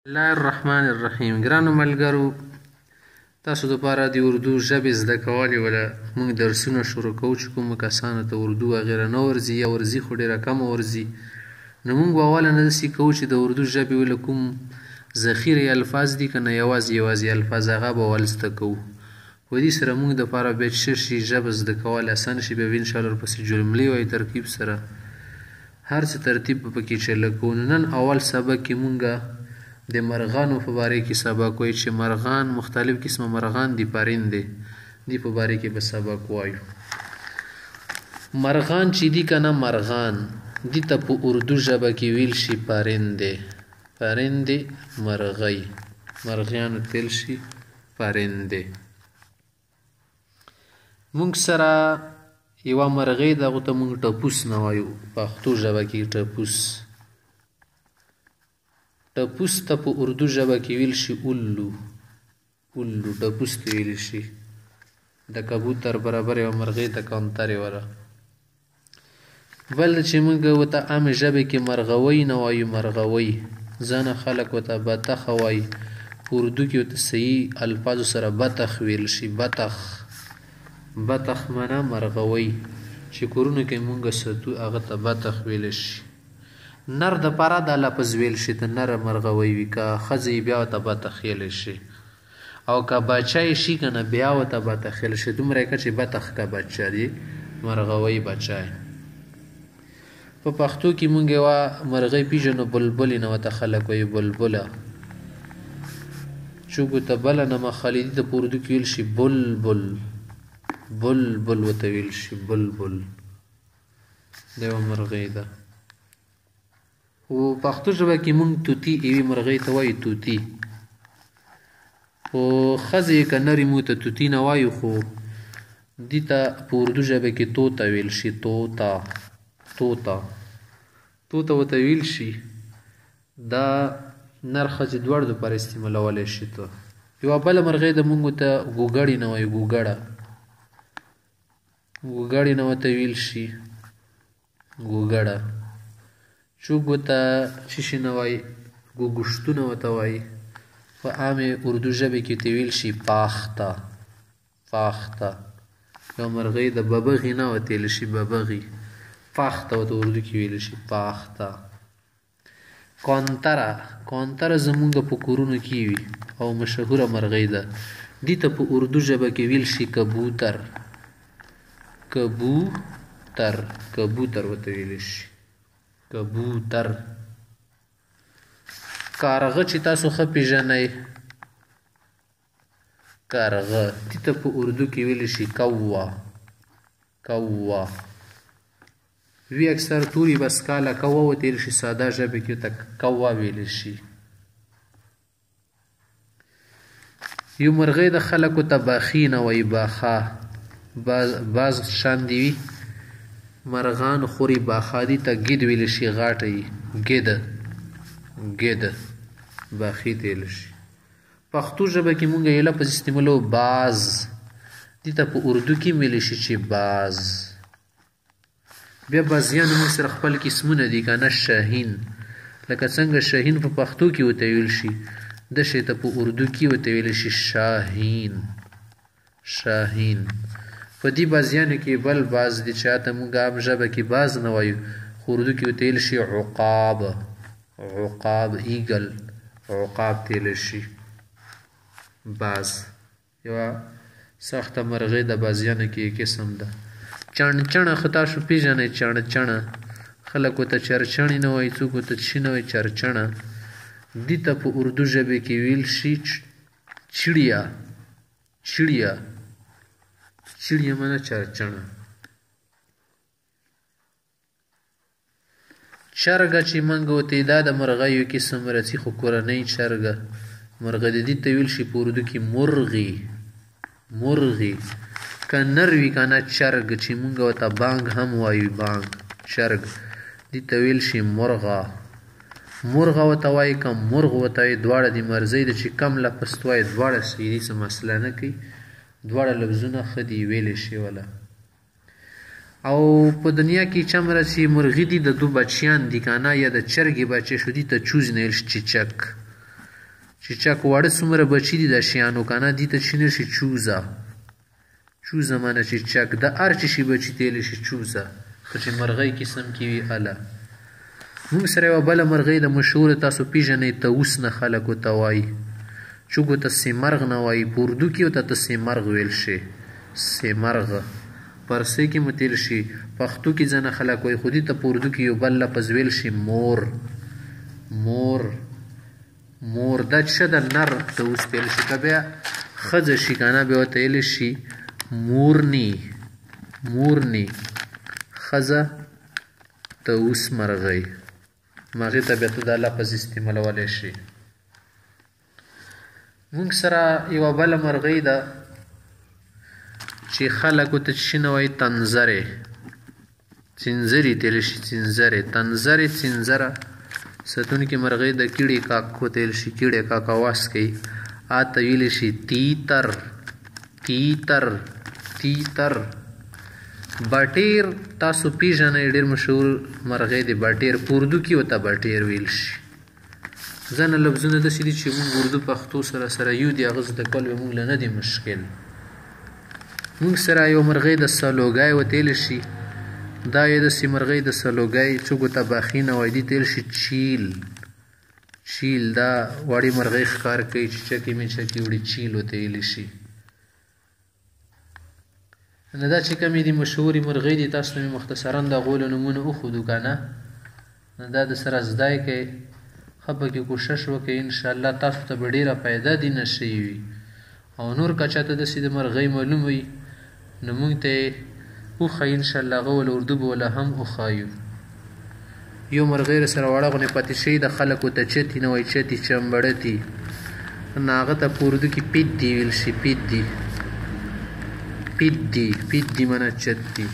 الله الرحمن الرحیم. ګرانو ملګرو، تاسو دپاره د اردو ژبې زده کولو ولا موږ درسونه شروع کوو چې کومو کسانو ته اردو وغیره نه ورځي یا ورځي خو ډېره کمه ورځي، نو موږ به اوله نه داسې کوو چې د اردو ژبې ولا کوم ذخیرې الفاظ دي که نه یوازې الفاظ هغه به اول زده کوو. په دې سره موږ دپاره بیا چې ښه شي ژبه زده کول اسانه شي، بیا به انشاءالله ورپسې جملې وایي ترتیب سره هر څه ترتیب به پکې چله کوو. نن اول سبق کې موږ د مرغانو په باره کې سبق وایو چې مرغان مختلف قسمه مرغان دي، پرندې دي په باره کې به سبق وایو. مرغان چې دي که نه، مرغان دي ته په اردو ژبه کې ویل شي پرندې. پرندې مرغۍ، مرغیانو تل شي پرندې. موږ سره یوه مرغۍ ده، هغو ته موږ ټپوس نه وایو، پښتو ژبه کې ټپوس. ټپوس ته په اردو ژبه کې ویل شي الو. الو ټپوس ته ویل شي. د کبوتر برابر یوه مرغۍ ته کانترې وره. بل چې موږ ورته عامې ژبې کې مرغوۍ نه وایو، مرغوۍ. ځینې خلک ورته بطخه وایي، په اردو کې ورته صحیح الفاظو سره بطخ ویل شي. بطخ، بطخ معنا مرغوۍ. چې کورونو کې موږ ساتو هغه ته بطخ ویل شي. نر دپاره دا لفظ ویل شي ته نره مرغوۍ وي، که ښځه یې بیا ورته بطخ ویلی شي، او که بچه یې شي که نه بیا ورته بطخ ویلی شي. دومره یې که چې بطخ که بچه دی، مرغوۍ بچه یې. په پښتو کې مونږ یوه مرغۍ پیژنو، بلبلې نه ورته خلک وایي، بلبله. چوګو ته بله نمه خالدي ته په اردو کې ویل شي بلبل. بلبل ورته ویل شي، بلبل. دا یوه مرغۍ ده. خو پښتو ژبه کې مونږ توتي یوې مرغۍ ته وایو، توتي. خو ښځې که نرې موږ ته توتي نه وایو، خو دې ته په اردو ژبه کې طوطه ویل شي. طوطه، طوطه، طوطه ورته ویل شي. دا نر ښځې دواړو دپاره استعمالولی شي. ته یوه بله مرغۍ ده، مونږ ورته ګوګړې نه وایو، ګوګړه. ګوګړې نه ورته ویل شي، ګوګړه. چوګو ته څه شي نه وایي، ګوګوشتونه ورته وایي. په عامې اردو ژبې کې ورته ویل شي پاخته. پاخته یوه مرغۍ د ببغې نه ورته ویل شي، ببغې. پاخته ورته اردو کې ویل شي، پاخته. کانتره، کانتره زمونږ په کورونو کې وي او مشهوره مرغۍ ده. دې ته په اردو ژبه کې ویل شي کبوتر. کبوتر، کبوتر ورته ویل شي، کبوتر. کارغه چې تاسو ښه پیژنئ، کارغه، دې ته په اردو کې ویل شي کوه. کوه وی اکثر توري بس کاله کوه ورته ویل شي، ساده ژبه کې ورته کوه ویل شي. یو مرغۍ د خلکو ته باخي نه وایي، باخه. باز شاندې وي مرغان خوري، باخه. دې ته ګید ویل شي، غاټه یي، ګید، ګید، باخي ته ویل شي. پښتو ژبه کې مونږ یو لفظ استعمالوو، باز. دې ته په اردو کې ویلی شي چې باز. بیا بازیانو موږ سره خپل قسمونه دي که نه، شاهین. لکه څنګه شاهین په پښتو کې ورته ویل شي، داسې ته په اردو کې ورته ویلی شي شاهین. شاهین. په دې بازیانو کې بل باز دی چې هاته موږ عام ژبه کې باز نه وایو، خو اردو کې ورته ویل شي عقاب. عقاب، ایګل، عقاب ته ویل شي. باز یوه سخته مرغۍ د بازیانو کې یو قسم ده. چڼچڼه خو تاسو پیژنئ، چڼچڼه. خلک ورته چرچڼې نه وایي، څوک ورته چي نه وایي، چرچڼه. دې ته په اردو ژبې کې ویل شي چړیا. چړیا، چړیا معنا چرچڼه. چرګه چې موږ ورته دا د مرغیو قسم راځي، خو کورنۍ چرګه مرغه د دې ته ویل شي په اردو کې مرغي. مرغي که نر وي که نه چرګ، چې موږ ورته بانګ هم وایو، بانګ، چرګ. دې ته ویل شي مرغه. مرغه ورته وایي که مرغ ورته وایي، دواړه د مرزۍ ده. چې کم لفظ ته وایي دواړه صحیح دي، څه مسله نه کوي، دواړه لفظونه ښه دي ویلی شي وله. او په دنیا کې چمره چې مرغي دي د دو بچیان دي که نه، یا د چرګې بچی شو، دي ته چوز نه ویل شي، چیچک. چک واړه څومره بچي دي د شیانو که نه دي ته چینه شي چوزه چوزه معنی چک د هر چې شي بچي تیلی شي چوزه خو چې مرغۍ قسم کې وي اله. موږ سره یوه بله مرغۍ د مشهوره تاسو پیژنئ طاووس نه خلکو ته وایي چوکو ته سیمرغ نه وایي په اردو کې ورته ته سیمرغ ویل شي سیمرغ پرسۍ کې مو تیر شي پښتو کې ځنه خلک وایي خو دې ته په اردو کې یو بل لفظ ویل شي مور مور مور دا چې د نر طاووس ویل شي که بیا ښځه شي که نه بیا ورته ویلی شي مورني مورني ښځه طاووس مرغۍ هغې ته بیا ته دا لفظ استعمالولی شي. موږ سره یوه بله مرغۍ ده چې خلکو ته چې نه وایي تنزرې څنځرې تیلی شي څنځرې تنزرې څنځره ساتونکې مرغۍ د کیړې کاکو تیل شي کیړې کاک اواز کوي آته ویلی شي تیتر تیتر تیتر. باټیر تاسو پیژنئ ډېر مشهور مرغۍ دی باټیر په اردو کې ورته باټیر ویل شي. ځینې لفظونه داسې دي چې موږ اردو پښتو سره سره یو دي هغه زده کول به موږ له نه دي مشکل. موږ سره یو مرغۍ د سلوګی وتیلی شي دا یې داسې مرغۍ د سلوګی څوکو ته باخي نه وایي دې تیل شي چیل چیل دا وړې مرغۍ ښکار کوي چې چکې مې چکې وړي چیل ورته ویلی شي. نو دا چې کومې دي مشهورې مرغۍ دي تاسو ته مې مختصرا د هغو له نومونه وښودو که نه نو دا د سره زده یې کوئ ښه پکې کوشش وکړئ انشاءالله تاسو ته به ډېره پیدا دي نه شوي وي او نور که چاته داسې د مرغۍ معلوم وي نو موږ ته یې وښایي انشاءالله هغه وله اردو به وله هم وښایو. یو مرغۍ راسره وړه غونې پاتې شوي د خلکو ته چتي نه وایي چتي چمبړتي نو هغه ته په اردو کې پیت دي ویل شي پیت دي پیت دي پیت دي معنی چت دي.